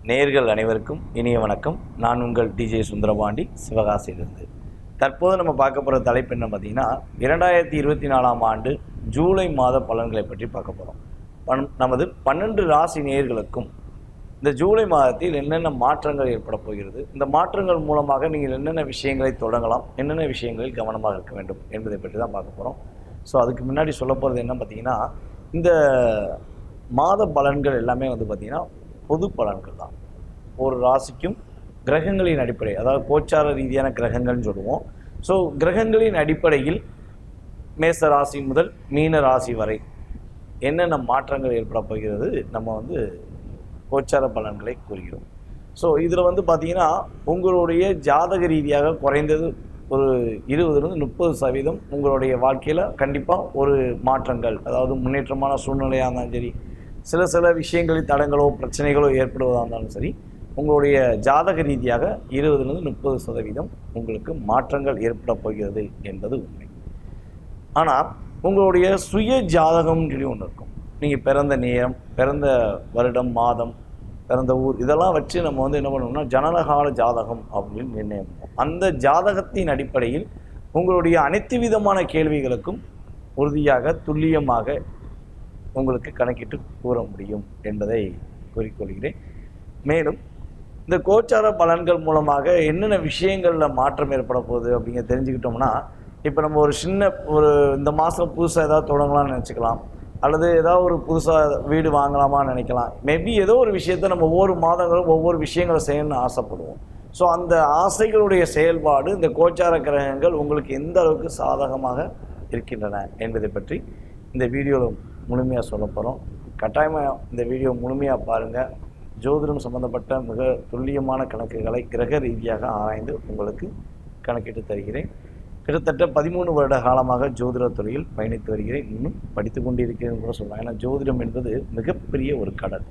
நேயர்கள் அனைவருக்கும் இனிய வணக்கம். நான் உங்கள் டிஜே சுந்தரபாண்டி, சிவகாசியிலிருந்து. தற்போது நம்ம பார்க்க போகிற தலைப்பு என்ன பார்த்தீங்கன்னா, 2024ஆம் ஆண்டு ஜூலை மாத பலன்களை பற்றி பார்க்க போகிறோம். நமது 12 ராசி நேயர்களுக்கும் இந்த ஜூலை மாதத்தில் என்னென்ன மாற்றங்கள் ஏற்பட போகிறது, இந்த மாற்றங்கள் மூலமாக நீங்கள் என்னென்ன விஷயங்களை தொடங்கலாம், என்னென்ன விஷயங்களில் கவனமாக இருக்க வேண்டும் என்பதை பற்றி தான் பார்க்க போகிறோம். ஸோ அதுக்கு முன்னாடி சொல்ல போகிறது என்ன பார்த்தீங்கன்னா, இந்த மாத பலன்கள் எல்லாமே பார்த்திங்கன்னா பொது பலன்கள் தான். ஒரு ராசிக்கும் கிரகங்களின் அடிப்படை, அதாவது கோச்சார ரீதியான கிரகங்கள்னு சொல்லுவோம். ஸோ கிரகங்களின் அடிப்படையில் மேச ராசி முதல் மீன ராசி வரை என்னென்ன மாற்றங்கள் ஏற்பட போகிறது நம்ம கோச்சார பலன்களை கூறுகிறோம். ஸோ இதில் பார்த்திங்கன்னா உங்களுடைய ஜாதக ரீதியாக குறைந்தது ஒரு 20-30% உங்களுடைய வாழ்க்கையில் கண்டிப்பாக ஒரு மாற்றங்கள், அதாவது முன்னேற்றமான சூழ்நிலையாக இருந்தாலும் சரி, சில விஷயங்களில் தடங்களோ பிரச்சனைகளோ ஏற்படுவதாக இருந்தாலும் சரி, உங்களுடைய ஜாதக ரீதியாக 20-30% உங்களுக்கு மாற்றங்கள் ஏற்பட போகிறது என்பது உண்மை. ஆனால் உங்களுடைய சுய ஜாதகம்னு சொல்லி ஒன்று இருக்கும். நீங்கள் பிறந்த நேரம், பிறந்த வருடம், மாதம், பிறந்த ஊர், இதெல்லாம் வச்சு நம்ம என்ன பண்ணோம்னா ஜனனகால ஜாதகம் அப்படின்னு நிர்ணயம் பண்ணுவோம். அந்த ஜாதகத்தின் அடிப்படையில் உங்களுடைய அனைத்து விதமான கேள்விகளுக்கும் உறுதியாக துல்லியமாக உங்களுக்கு கணக்கிட்டு கூற முடியும் என்பதை கூறிக்கொள்கிறேன். மேலும் இந்த கோச்சார பலன்கள் மூலமாக என்னென்ன விஷயங்களில் மாற்றம் ஏற்பட போகுது அப்படிங்க தெரிஞ்சுக்கிட்டோம்னா, இப்போ நம்ம ஒரு இந்த மாதம் புதுசாக ஏதாவது தொடங்கலாம்னு நினச்சிக்கலாம், அல்லது ஏதாவது ஒரு புதுசாக வீடு வாங்கலாமான்னு நினைக்கலாம். மேபி ஏதோ ஒரு விஷயத்தை நம்ம ஒவ்வொரு மாதங்களும் ஒவ்வொரு விஷயங்களை செய்யணும்னு ஆசைப்படுவோம். ஸோ அந்த ஆசைகளுடைய செயல்பாடு இந்த கோச்சார கிரகங்கள் உங்களுக்கு எந்த அளவுக்கு சாதகமாக இருக்கின்றன என்பதை பற்றி இந்த வீடியோவில் முழுமையாக சொல்ல போகிறோம். கட்டாயமாக இந்த வீடியோ முழுமையாக பாருங்கள். ஜோதிடம் சம்பந்தப்பட்ட மிக துல்லியமான கணக்குகளை கிரக ரீதியாக ஆராய்ந்து உங்களுக்கு கணக்கிட்டு தருகிறேன். கிட்டத்தட்ட 13 வருட காலமாக ஜோதிடத்துறையில் பயணித்து வருகிறேன். இன்னும் படித்து கொண்டிருக்கிறேன் கூட சொல்லலாம். ஏன்னா ஜோதிடம் என்பது மிகப்பெரிய ஒரு கடல்.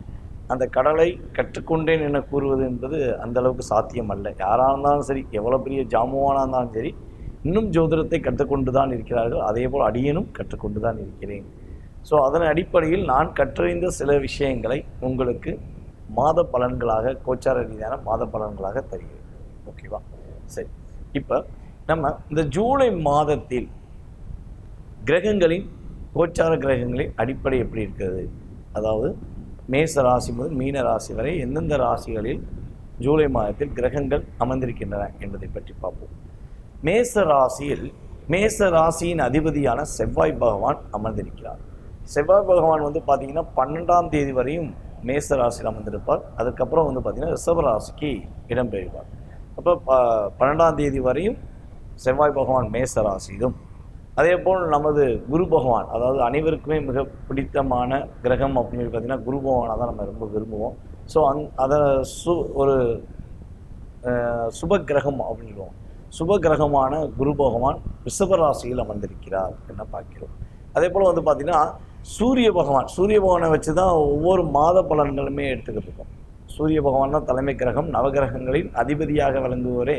அந்த கடலை கற்றுக்கொண்டேன் என கூறுவது என்பது அந்த அளவுக்கு சாத்தியம் அல்ல. யாராக இருந்தாலும் சரி, எவ்வளோ பெரிய ஜாமுவானாக இருந்தாலும் சரி, இன்னும் ஜோதிடத்தை கற்றுக்கொண்டு தான் இருக்கிறார்கள். அதே போல் அடியனும் கற்றுக்கொண்டு தான் இருக்கிறேன். ஸோ அதன் அடிப்படையில் நான் கற்றறிந்த சில விஷயங்களை உங்களுக்கு மாத பலன்களாக, கோச்சார ரீதியான மாத பலன்களாக தருகிறேன். ஓகேவா? சரி, இப்போ நம்ம இந்த ஜூலை மாதத்தில் கிரகங்களின், கோச்சார கிரகங்களின் அடிப்படை எப்படி இருக்கிறது, அதாவது மேச ராசி முதல் மீன ராசி வரை எந்தெந்த ராசிகளில் ஜூலை மாதத்தில் கிரகங்கள் அமர்ந்திருக்கின்றன என்பதை பற்றி பார்ப்போம். மேச ராசியில் மேச ராசியின் அதிபதியான செவ்வாய் பகவான் அமர்ந்திருக்கிறார். செவ்வாய் பகவான் பார்த்திங்கன்னா 12ஆம் தேதி வரையும் மேச ராசியில் அமர்ந்திருப்பார். அதுக்கப்புறம் பார்த்திங்கன்னா ரிஷப ராசிக்கு இடம்பெறுவார். அப்போ 12ஆம் தேதி வரையும் செவ்வாய் பகவான் மேச ராசியிலும், அதே போல் நமது குரு பகவான், அதாவது அனைவருக்குமே மிக பிடித்தமான கிரகம் அப்படின்னு பார்த்திங்கன்னா குரு பகவானை தான் நம்ம ரொம்ப விரும்புவோம். ஸோ அதை ஒரு சுப கிரகம் அப்படின்னு சொல்லுவோம். சுப கிரகமான குரு பகவான் ரிஷப ராசியில் அமர்ந்திருக்கிறார் என்ன பார்க்கிறோம். அதே போல் பார்த்திங்கன்னா சூரிய பகவானை வச்சு தான் ஒவ்வொரு மாத பலன்களுமே எடுத்துக்கிட்டு இருக்கோம். சூரிய பகவான் தான் தலைமை கிரகம். நவகிரகங்களின் அதிபதியாக விளங்குவரே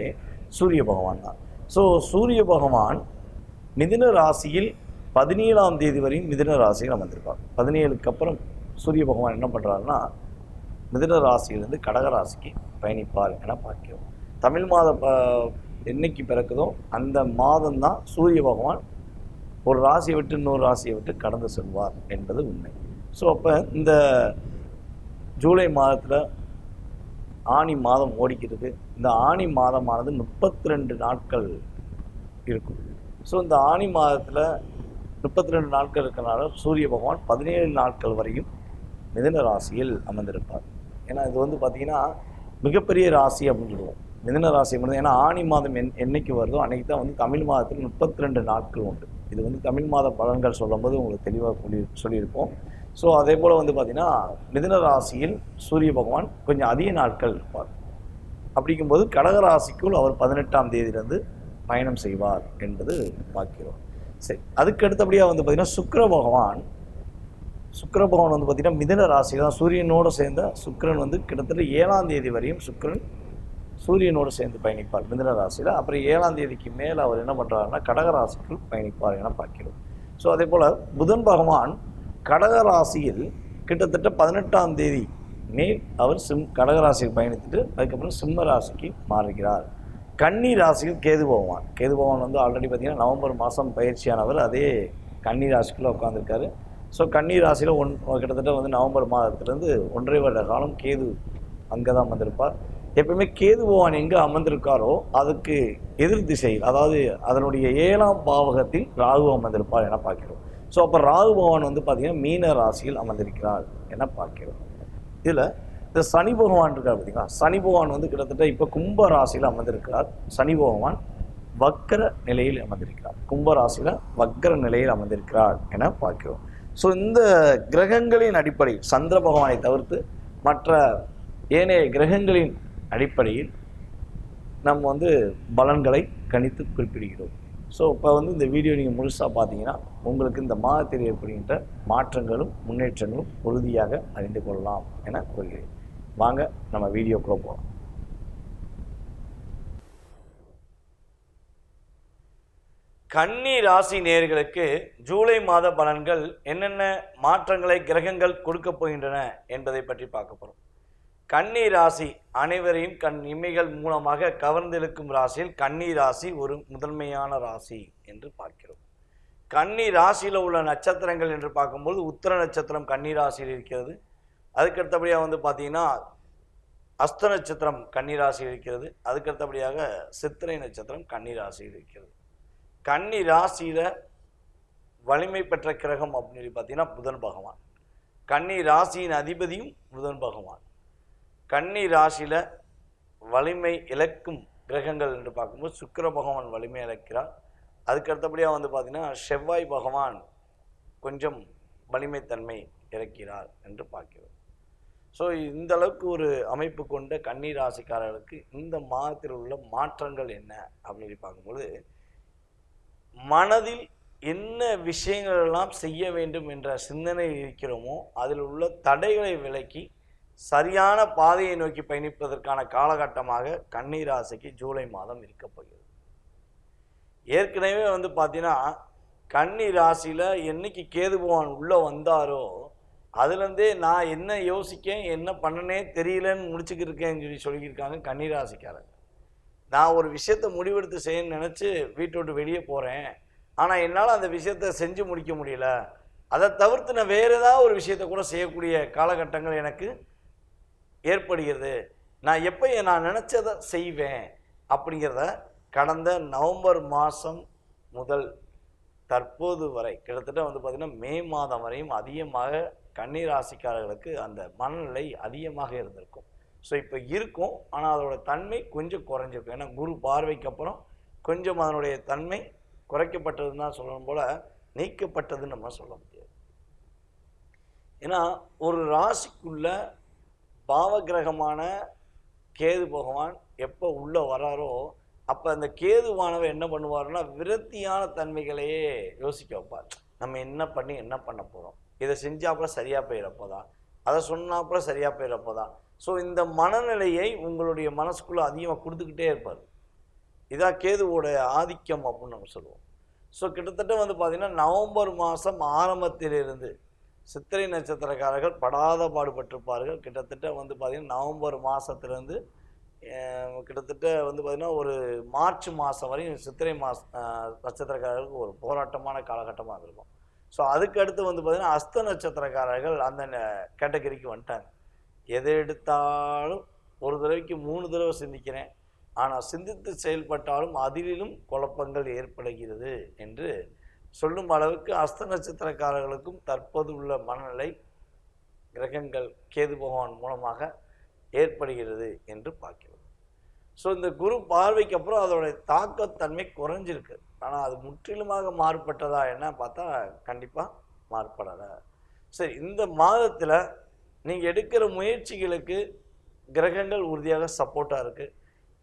சூரிய பகவான் தான். ஸோ சூரிய பகவான் மிதுன ராசியில் 17ஆம் தேதி வரையும் மிதுன ராசியில் அமர்ந்திருப்பார். 17க்கு அப்புறம் சூரிய பகவான் என்ன பண்ணுறாருன்னா மிதுன ராசியிலிருந்து கடக ராசிக்கு பயணிப்பார் என பார்க்கிறோம். தமிழ் மாதம் என்னைக்கு பிறக்குதோ அந்த மாதம்தான் சூரிய பகவான் ஒரு ராசியை விட்டு இன்னொரு ராசியை விட்டு கடந்து செல்வார் என்பது உண்மை. ஸோ அப்போ இந்த ஜூலை மாதத்தில் ஆனி மாதம் ஓடிக்கிறது. இந்த ஆனி மாதமானது 32 நாட்கள் இருக்கும். ஸோ இந்த ஆனி மாதத்தில் 32 நாட்கள் இருக்கிறனால சூரிய பகவான் 17 நாட்கள் வரையும் மிதுன ராசியில் அமர்ந்திருப்பார். ஏன்னா இது பார்த்திங்கன்னா மிகப்பெரிய ராசி அப்படின்னு சொல்லுவோம். மிதுன ராசி மட்டும். ஏன்னா ஆனி மாதம் என்னைக்கு வருதோ அன்றைக்கி தான் தமிழ் மாதத்தில் 32 நாட்கள் உண்டு. இது தமிழ் மாத பலன்கள் சொல்லும்போது உங்களுக்கு தெளிவாக சொல்லியிருப்போம். ஸோ அதே போல் பார்த்திங்கன்னா மிதுன ராசியில் சூரிய பகவான் கொஞ்சம் அதிக நாட்கள் இருப்பார். அப்படிங்கும்போது கடகராசிக்குள் அவர் 18ஆம் தேதியிலிருந்து பயணம் செய்வார் என்பது பார்க்கிறோம். சரி, அதுக்கு அடுத்தபடியாக பார்த்திங்கன்னா சுக்கிர பகவான் பார்த்திங்கன்னா மிதுன ராசி தான். சூரியனோடு சேர்ந்த சுக்கிரன் கிட்டத்தட்ட 7ஆம் தேதி வரையும் சுக்கிரன் சூரியனோடு சேர்ந்து பயணிப்பார் மிதுன ராசியில். அப்புறம் 7ஆம் தேதிக்கு மேலே அவர் என்ன பண்ணுறாருன்னா கடகராசிக்குள் பயணிப்பார் என பார்க்கிறோம். ஸோ அதே போல் புதன் பகவான் கடகராசியில் கிட்டத்தட்ட 18ஆம் தேதி அவர் கடகராசிக்கு பயணித்துட்டு அதுக்கப்புறம் சிம்ம ராசிக்கு மாறுகிறார். கன்னி ராசியில் கேது பகவான். கேது பகவான் வந்து ஆல்ரெடி பார்த்திங்கன்னா நவம்பர் மாதம் பயிற்சியானவர் அதே கன்னி ராசிக்குள்ளே உட்காந்துருக்காரு. ஸோ கன்னி ராசியில் கிட்டத்தட்ட வந்து நவம்பர் மாதத்துலேருந்து 1.5 வருட காலம் கேது அங்கே தான் அமர்ந்திருப்பார். எப்பவுமே கேது பகவான் எங்கே அமர்ந்திருக்காரோ அதுக்கு எதிர் திசையில், அதாவது அதனுடைய 7ஆம் பாவகத்தில் ராகு அமர்ந்திருப்பார் என பார்க்கிறோம். ஸோ அப்போ ராகு பகவான் வந்து பார்த்திங்கன்னா மீன ராசியில் அமர்ந்திருக்கிறார் என பார்க்கிறோம். இதில் இந்த சனி பகவான் இருக்கார் பார்த்தீங்களா, சனி பகவான் வந்து கிட்டத்தட்ட இப்போ கும்ப ராசியில் அமர்ந்திருக்கிறார். சனி பகவான் வக்கர நிலையில் அமர்ந்திருக்கிறார். கும்ப ராசியில் வக்கர நிலையில் அமர்ந்திருக்கிறார் என பார்க்கிறோம். ஸோ இந்த கிரகங்களின் அடிப்படை சந்திர பகவானை தவிர்த்து மற்ற ஏனைய கிரகங்களின் அடிப்படையில் நம்ம வந்து பலன்களை கணித்து குறிப்பிடுகிறோம். ஸோ இப்போ வந்து இந்த வீடியோ நீங்கள் முழுசாக பார்த்தீங்கன்னா உங்களுக்கு இந்த மாதத்தில் ஏற்படுகின்ற மாற்றங்களும் முன்னேற்றங்களும் உறுதியாக அறிந்து கொள்ளலாம் என கூறுகிறேன். வாங்க நம்ம வீடியோக்குள்ள போகலாம். கன்னி ராசி நேயர்களுக்கு ஜூலை மாத பலன்கள் என்னென்ன மாற்றங்களை கிரகங்கள் கொடுக்க போகின்றன என்பதை பற்றி பார்க்க போகிறோம். கன்னி ராசி அனைவரையும் இமைகள் மூலமாக கவர்ந்திருக்கும் ராசியில் கன்னி ராசி ஒரு முதன்மையான ராசி என்று பார்க்கிறோம். கன்னி ராசியில் உள்ள நட்சத்திரங்கள் என்று பார்க்கும்போது உத்திர நட்சத்திரம் கன்னி ராசியில் இருக்கிறது. அதுக்கடுத்தபடியாக வந்து பார்த்தீங்கன்னா அஸ்த நட்சத்திரம் கன்னி ராசியில் இருக்கிறது. அதுக்கடுத்தபடியாக சித்திரை நட்சத்திரம் கன்னி ராசியில் இருக்கிறது. கன்னி ராசியில் வலிமை பெற்ற கிரகம் அப்படின்னு பார்த்தீங்கன்னா புதன் பகவான். கன்னி ராசியின் அதிபதியும் புதன் பகவான். கன்னி ராசியில் வலிமை இழக்கும் கிரகங்கள் என்று பார்க்கும்போது சுக்கிர பகவான் வலிமை இழக்கிறார். அதுக்கடுத்தபடியாக வந்து பார்த்திங்கன்னா செவ்வாய் பகவான் கொஞ்சம் வலிமைத்தன்மை இறக்கிறார் என்று பார்க்கிறோம். ஸோ இந்த அளவுக்கு ஒரு அமைப்பு கொண்ட கன்னி ராசிக்காரர்களுக்கு இந்த மாதத்தில் உள்ள மாற்றங்கள் என்ன அப்படின்னு பார்க்கும்போது, மனதில் என்ன விஷயங்கள் எல்லாம் செய்ய வேண்டும் என்ற சிந்தனை இருக்கிறோமோ அதில் உள்ள தடைகளை விலக்கி சரியான பாதையை நோக்கி பயணிப்பதற்கான காலகட்டமாக கன்னி ராசிக்கு ஜூலை மாதம் இருக்க போகிறது. ஏற்கனவே வந்து பார்த்தீங்கன்னா கன்னி ராசியில் என்னைக்கு கேது பகவான் உள்ளே வந்தாரோ அதுலேருந்தே நான் என்ன யோசிக்கேன் என்ன பண்ணனே தெரியலன்னு முடிச்சுக்கிட்டு இருக்கேன்னு சொல்லியிருக்காங்க கன்னி ராசிக்காரங்க. நான் ஒரு விஷயத்தை முடிவெடுத்து செய்யணும்னு நினச்சி வீட்டை விட்டு வெளியே போகிறேன், ஆனால் என்னால் அந்த விஷயத்தை செஞ்சு முடிக்க முடியல. அதை தவிர்த்து நான் வேறு ஏதாவது ஒரு விஷயத்தை கூட செய்யக்கூடிய காலகட்டங்கள் எனக்கு ஏற்படுகிறது. நான் எப்போ நான் நினச்சதை செய்வேன் அப்படிங்கிறத கடந்த நவம்பர் மாதம் முதல் தற்போது வரை கிட்டத்தட்ட வந்து பார்த்திங்கன்னா மே மாதம் வரையும் அதிகமாக கன்னி ராசிக்காரர்களுக்கு அந்த மனநிலை அதிகமாக இருந்திருக்கும். ஸோ இப்போ இருக்கும், ஆனால் அதோட தன்மை கொஞ்சம் குறைஞ்சிருக்கும். ஏன்னா குரு பார்வைக்கு அப்புறம் கொஞ்சம் அதனுடைய தன்மை குறைக்கப்பட்டதுன்னு தான் சொல்லணும், போல் நீக்கப்பட்டதுன்னு நம்ம சொல்ல முடியாது. ஏன்னா ஒரு ராசிக்குள்ள பாவகிரகமான கேது பகவான் எப்போ உள்ளே வராரோ அப்போ அந்த கேதுவானவர் என்ன பண்ணுவார்னா விரத்தியான தன்மைகளையே யோசிக்க வைப்பார். நம்ம என்ன பண்ணி என்ன பண்ண போகிறோம், இதை செஞ்சாப்புல சரியாக போயிடப்போதான், அதை சொன்னாப்புல சரியாக போயிடப்போதான். ஸோ இந்த மனநிலையை உங்களுடைய மனசுக்குள்ளே அதிகமாக கொடுத்துக்கிட்டே இருப்பார். இதான் கேதுவோட ஆதிக்கம் அப்படின்னு நம்ம சொல்லுவோம். ஸோ கிட்டத்தட்ட வந்து பார்த்திங்கன்னா நவம்பர் மாதம் ஆரம்பத்திலிருந்து சித்திரை நட்சத்திரக்காரர்கள் படாத பாடுபட்டிருப்பார்கள். கிட்டத்தட்ட வந்து பார்த்திங்கன்னா நவம்பர் மாதத்துலேருந்து கிட்டத்தட்ட வந்து பார்த்திங்கன்னா ஒரு மார்ச் மாதம் வரையும் சித்திரை நட்சத்திரக்காரர்களுக்கு ஒரு போராட்டமான காலகட்டமாக இருக்கும். ஸோ அதுக்கடுத்து வந்து பார்த்திங்கன்னா அஸ்த நட்சத்திரக்காரர்கள் அந்த கேட்டகரிக்கு வந்துட்டாங்க. எதை எடுத்தாலும் ஒரு தடவைக்கு 3 தடவை சிந்திக்கிறேன், ஆனால் சிந்தித்து செயல்பட்டாலும் அதிலும் குழப்பங்கள் ஏற்படுகிறது என்று சொல்லும் அளவுக்கு அஸ்த நட்சத்திரக்காரர்களுக்கும் தற்போது உள்ள மனநிலை கிரகங்கள் கேது பகவான் மூலமாக ஏற்படுகிறது என்று பார்க்கிறோம். ஸோ இந்த குரு பார்வைக்கு அப்புறம் அதோடைய தாக்கத்தன்மை குறைஞ்சிருக்கு, ஆனால் அது முற்றிலுமாக மாறுபட்டதா என்ன பார்த்தா கண்டிப்பாக மாறுபடலை. சரி, இந்த மாதத்தில் நீங்கள் எடுக்கிற முயற்சிகளுக்கு கிரகங்கள் உறுதியாக சப்போர்ட்டாக இருக்குது.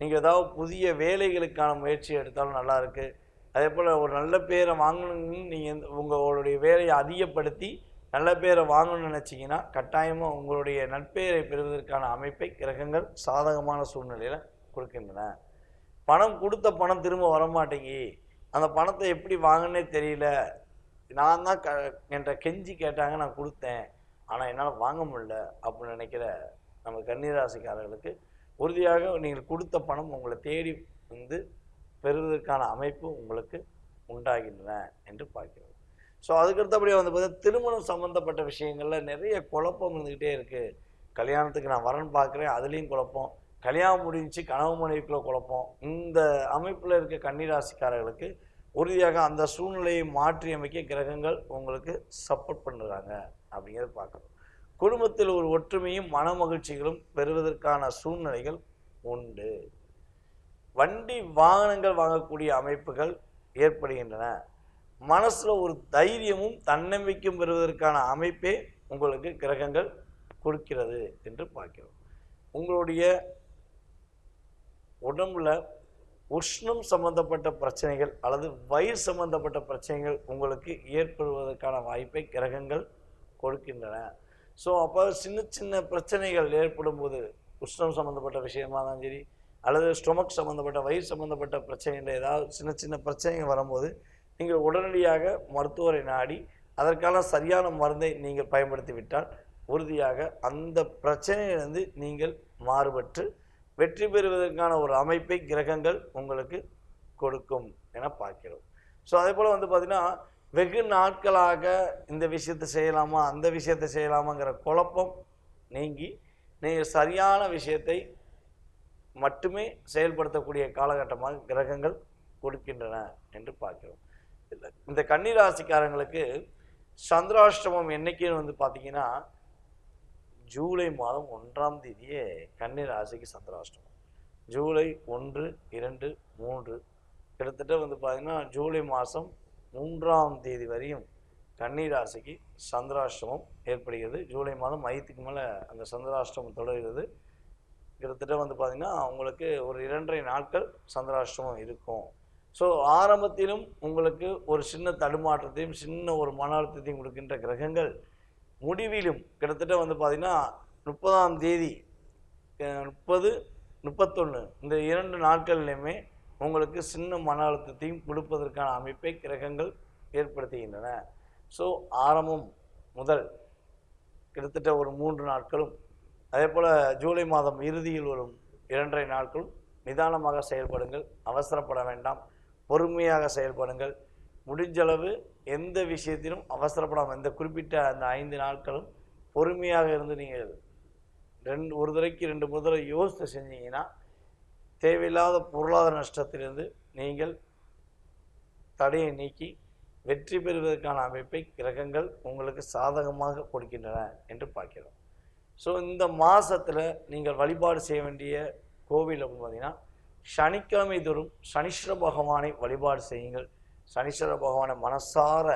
நீங்கள் ஏதாவது புதிய வேலைகளுக்கான முயற்சி எடுத்தாலும் நல்லா இருக்குது. அதே போல் ஒரு நல்ல பேரை வாங்கணுன்னு நீங்கள் உங்களுடைய வேலையை அதிகப்படுத்தி நல்ல பேரை வாங்கணும்னு நினச்சிங்கன்னா கட்டாயமாக உங்களுடைய நட்பெயரை பெறுவதற்கான அமைப்பை கிரகங்கள் சாதகமான சூழ்நிலையில் கொடுக்கின்றன. பணம் கொடுத்த பணம் திரும்ப வரமாட்டேங்கி, அந்த பணத்தை எப்படி வாங்கினே தெரியல, நான் தான் என்ற கெஞ்சி கேட்டாங்க, நான் கொடுத்தேன், ஆனால் என்னால் வாங்க முடியல அப்படின்னு நினைக்கிற நம்ம கன்னிராசிக்காரர்களுக்கு உறுதியாக நீங்கள் கொடுத்த பணம் உங்களை தேடி வந்து பெறுவதற்கான அமைப்பு உங்களுக்கு உண்டாகின்றன என்று பார்க்கிறோம். ஸோ அதுக்கடுத்தபடியாக வந்து பார்த்தீங்கன்னா திருமணம் சம்மந்தப்பட்ட விஷயங்களில் நிறைய குழப்பம் இருந்துக்கிட்டே இருக்குது. கல்யாணத்துக்கு நான் வரன் பார்க்குறேன், அதுலேயும் குழப்பம், கல்யாணம் முடிஞ்சு கனவு மனைவிக்குள்ள குழப்பம். இந்த அமைப்பில் இருக்க கன்னிராசிக்காரர்களுக்கு உறுதியாக அந்த சூழ்நிலையை மாற்றி அமைக்க கிரகங்கள் உங்களுக்கு சப்போர்ட் பண்ணுறாங்க அப்படிங்கிறத பார்க்குறோம். குடும்பத்தில் ஒரு ஒற்றுமையும் மன மகிழ்ச்சிகளும் பெறுவதற்கான சூழ்நிலைகள் உண்டு. வண்டி வாகனங்கள் வாங்கக்கூடிய அமைப்புகள் ஏற்படுகின்றன. மனசில் ஒரு தைரியமும் தன்னம்பிக்கையும் பெறுவதற்கான அமைப்பே உங்களுக்கு கிரகங்கள் கொடுக்கிறது என்று பார்க்கிறோம். உங்களுடைய உடம்புல உஷ்ணம் சம்பந்தப்பட்ட பிரச்சனைகள் அல்லது வயிறு சம்பந்தப்பட்ட பிரச்சனைகள் உங்களுக்கு ஏற்படுவதற்கான வாய்ப்பை கிரகங்கள் கொடுக்கின்றன. ஸோ அப்போ சின்ன சின்ன பிரச்சனைகள் ஏற்படும் போது உஷ்ணம் சம்மந்தப்பட்ட விஷயமா தான் சரி, அல்லது ஸ்டொமக் சம்மந்தப்பட்ட வயிறு சம்மந்தப்பட்ட பிரச்சனைகள் ஏதாவது சின்ன சின்ன பிரச்சனைகள் வரும்போது நீங்கள் உடனடியாக மருத்துவரை நாடி அதற்கான சரியான மருந்தை நீங்கள் பயன்படுத்தி விட்டால் உறுதியாக அந்த பிரச்சனையிலிருந்து நீங்கள் மாறுபட்டு வெற்றி பெறுவதற்கான ஒரு அமைப்பை கிரகங்கள் உங்களுக்கு கொடுக்கும் என பார்க்கிறோம். ஸோ அதே போல் வந்து பார்த்திங்கன்னா வெகு நாட்களாக இந்த விஷயத்தை செய்யலாமா அந்த விஷயத்தை செய்யலாமாங்கிற குழப்பம் நீங்கி நீங்கள் சரியான விஷயத்தை மட்டுமே செயல்படுத்தக்கூடிய காலகட்டமாக கிரகங்கள் கொடுக்கின்றன என்று பார்க்கிறோம். இந்த கன்னிராசிக்காரங்களுக்கு சந்திராஷ்டமம் என்னைக்குன்னு வந்து பார்த்தீங்கன்னா ஜூலை மாதம் 1ஆம் தேதியே கன்னிராசிக்கு சந்திராஷ்டமம். ஜூலை 1, 2, 3 கிட்டத்தட்ட வந்து பார்த்திங்கன்னா ஜூலை மாதம் 3ஆம் தேதி வரையும் கன்னிராசிக்கு சந்திராஷ்டமம் ஏற்படுகிறது. ஜூலை மாதம் 5க்கு மேலே அந்த சந்திராஷ்டமம் தொடர்கிறது. கிட்டத்தட்ட வந்து பார்த்திங்கன்னா உங்களுக்கு ஒரு 2.5 நாட்கள் சந்திராஷ்டமம் இருக்கும். ஸோ ஆரம்பத்திலும் உங்களுக்கு ஒரு சின்ன தடுமாற்றத்தையும் சின்ன ஒரு மன அழுத்தத்தையும் கொடுக்கின்ற கிரகங்கள் முடிவிலும் கிட்டத்தட்ட வந்து பார்த்திங்கன்னா 30ஆம் தேதி 30, 31 இந்த 2 நாட்கள்லையுமே உங்களுக்கு சின்ன மன அழுத்தத்தையும் கொடுப்பதற்கான அமைப்பை கிரகங்கள் ஏற்படுத்துகின்றன. ஸோ ஆரம்பம் முதல் கிட்டத்தட்ட ஒரு 3 நாட்களும் அதே போல் ஜூலை மாதம் இறுதியில் வரும் 2.5 நாட்களும் நிதானமாக செயல்படுங்கள், அவசரப்பட வேண்டாம், பொறுமையாக செயல்படுங்கள். முடிஞ்சளவு எந்த விஷயத்திலும் அவசரப்படாமல் இந்த குறிப்பிட்ட அந்த 5 நாட்களும் பொறுமையாக இருந்து நீங்கள் ஒரு தடவைக்கு 2 முதல்ல யோசித்து செஞ்சீங்கன்னா தேவையில்லாத பொருளாதார நஷ்டத்திலிருந்து நீங்கள் தடையை நீக்கி வெற்றி பெறுவதற்கான அமைப்பை கிரகங்கள் உங்களுக்கு சாதகமாக கொடுக்கின்றன என்று பார்க்கிறோம். ஸோ இந்த மாதத்தில் நீங்கள் வழிபாடு செய்ய வேண்டிய கோவில் அப்படின்னு பார்த்தீங்கன்னா சனிக்கிழமை தோறும் சனீஸ்வர பகவானை வழிபாடு செய்யுங்கள். சனீஸ்வர பகவானை மனசார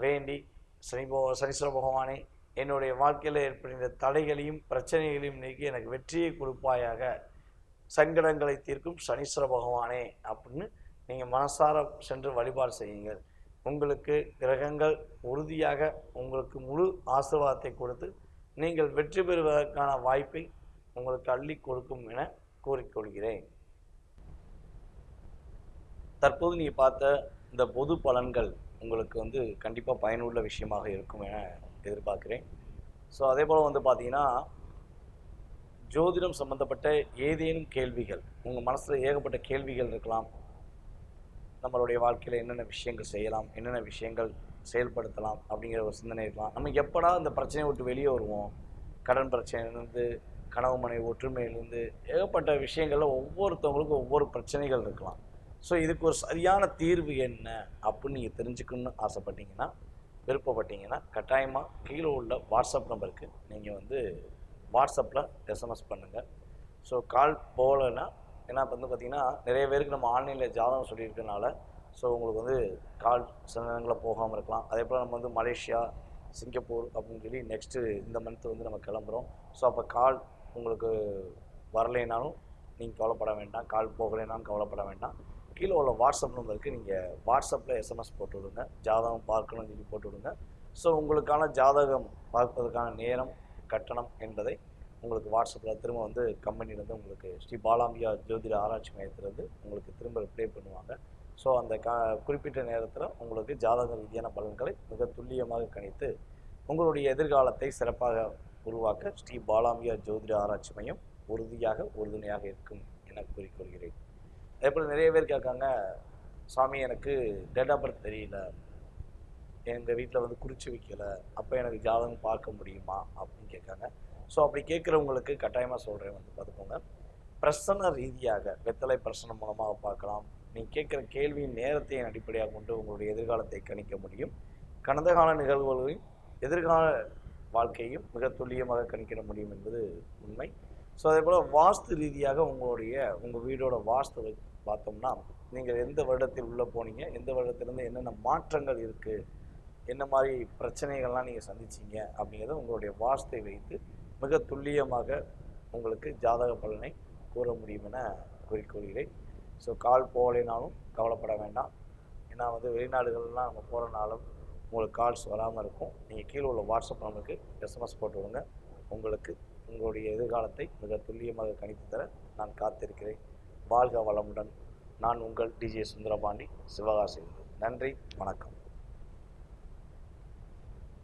வேண்டி சனீஸ்வர பகவானை என்னுடைய வாழ்க்கையில் ஏற்படுகின்ற தடைகளையும் பிரச்சனைகளையும் நீக்கி எனக்கு வெற்றியை கொடுப்பாயாக, சங்கடங்களை தீர்க்கும் சனீஸ்வர பகவானே அப்படின்னு நீங்கள் மனசார சென்று வழிபாடு செய்யுங்கள். உங்களுக்கு கிரகங்கள் உறுதியாக உங்களுக்கு முழு ஆசீர்வாதத்தை கொடுத்து நீங்கள் வெற்றி பெறுவதற்கான வாய்ப்பை உங்களுக்கு அள்ளி கொடுக்கும் என கூறிக்கொள்கிறேன். தற்போது நீங்கள் பார்த்த இந்த பொது பலன்கள் உங்களுக்கு வந்து கண்டிப்பாக பயனுள்ள விஷயமாக இருக்கும் என எதிர்பார்க்குறேன். ஸோ அதே போல் வந்து பார்த்தீங்கன்னா ஜோதிடம் சம்பந்தப்பட்ட ஏதேனும் கேள்விகள் உங்கள் மனசில் ஏகப்பட்ட கேள்விகள் இருக்கலாம். நம்மளுடைய வாழ்க்கையில் என்னென்ன விஷயங்கள் செய்யலாம், என்னென்ன விஷயங்கள் செயல்படுத்தலாம் அப்படிங்கிற ஒரு சிந்தனை இருக்கலாம். நம்ம எப்படா இந்த பிரச்சனையை விட்டு வெளியே வருவோம், கடன் பிரச்சனையிலேருந்து கனவு மனைவி ஒற்றுமையிலேருந்து ஏகப்பட்ட விஷயங்களில் ஒவ்வொருத்தவங்களுக்கும் ஒவ்வொரு பிரச்சனைகள் இருக்கலாம். ஸோ இதுக்கு ஒரு சரியான தீர்வு என்ன அப்படின்னு நீங்கள் தெரிஞ்சுக்கணுன்னு ஆசைப்பட்டீங்கன்னா விருப்பப்பட்டீங்கன்னா கட்டாயமாக கீழே உள்ள வாட்ஸ்அப் நம்பருக்கு நீங்கள் வந்து வாட்ஸ்அப்பில் எஸ்எம்எஸ் பண்ணுங்கள். ஸோ கால் போகலைன்னா ஏன்னா வந்து பார்த்திங்கன்னா நிறைய பேருக்கு நம்ம ஆன்லைனில் ஜாதகம் சொல்லியிருக்கனால ஸோ உங்களுக்கு வந்து கால் சில நேரங்களில் போகாமல் இருக்கலாம். அதே போல் நம்ம வந்து மலேசியா, சிங்கப்பூர் அப்படின்னு சொல்லி நெக்ஸ்ட்டு இந்த மந்த்து வந்து நம்ம கிளம்புறோம். ஸோ அப்போ கால் உங்களுக்கு வரலைனாலும் நீங்கள் கவலைப்பட வேண்டாம், கால் போகலைனாலும் கவலைப்பட வேண்டாம். கீழே உள்ள வாட்ஸ்அப் நம்பருக்கு நீங்கள் வாட்ஸ்அப்பில் எஸ்எம்எஸ் போட்டு விடுங்க, ஜாதகம் பார்க்கணும்னு சொல்லி போட்டு விடுங்க. ஸோ உங்களுக்கான ஜாதகம் பார்ப்பதற்கான நேரம், கட்டணம் என்பதை உங்களுக்கு வாட்ஸ்அப்பில் திரும்ப வந்து கம்பெனிலேருந்து உங்களுக்கு ஸ்ரீ பாலாம்பியா ஜோதிட ஆராய்ச்சி மையத்திலேருந்து உங்களுக்கு திரும்ப ரிப்ளை பண்ணுவாங்க. ஸோ அந்த குறிப்பிட்ட நேரத்தில் உங்களுக்கு ஜாதக ரீதியான பலன்களை மிக துல்லியமாக கணித்து உங்களுடைய எதிர்காலத்தை சிறப்பாக உருவாக்க ஸ்ரீ பாலாம்பியா ஜோதிட ஆராய்ச்சி மையம் உறுதுணையாக இருக்கும் என கூறிக்கொள்கிறேன். அதே போல் நிறைய பேர் கேட்காங்க, சாமி எனக்கு டேட் ஆஃப் பர்த் தெரியல, எங்கள் வீட்டில் வந்து குறித்து வைக்கலை, அப்போ எனக்கு ஜாதகம் பார்க்க முடியுமா அப்படின்னு கேட்காங்க. ஸோ அப்படி கேட்குறவங்களுக்கு கட்டாயமாக சொல்கிறேன், வந்து பார்த்துக்கோங்க. பிரசன ரீதியாக வெத்தலை பிரசனம் மூலமாக பார்க்கலாம். நீங்கள் கேட்குற கேள்வியின் நேரத்தையும் அடிப்படையாக கொண்டு உங்களுடைய எதிர்காலத்தை கணிக்க முடியும். கடந்த கால நிகழ்வுகளையும் எதிர்கால வாழ்க்கையும் மிக துல்லியமாக கணிக்கிட முடியும் என்பது உண்மை. ஸோ அதே போல் வாஸ்து ரீதியாக உங்கள் வீடோட வாஸ்துவை பார்த்தோம்னா, நீங்கள் எந்த வருடத்தில் உள்ளே போனீங்க, எந்த வருடத்திலேருந்து என்னென்ன மாற்றங்கள் இருக்குது, என்ன மாதிரி பிரச்சனைகள்லாம் நீங்கள் சந்திச்சிங்க அப்படிங்கிறத உங்களுடைய வாஸ்தை வைத்து மிக துல்லியமாக உங்களுக்கு ஜாதக பலனை கூற முடியும் என கூறிக்கொள்கிறேன். ஸோ கால் போகலைனாலும் கவலைப்பட வேண்டாம். ஏன்னா வந்து வெளிநாடுகள்லாம் நம்ம போகிறனாலும் உங்களுக்கு கால்ஸ் வராமல் இருக்கும். நீங்கள் கீழே உள்ள வாட்ஸ்அப் நம்பருக்கு எஸ்எம்எஸ் போட்டு விடுங்க. உங்களுக்கு உங்களுடைய எதிர்காலத்தை மிக துல்லியமாக கணித்து தர நான் காத்திருக்கிறேன். வாழ்க வளமுடன். நான் உங்கள் டிஜே சுந்தரபாண்டி, சிவகாசி. நன்றி, வணக்கம்.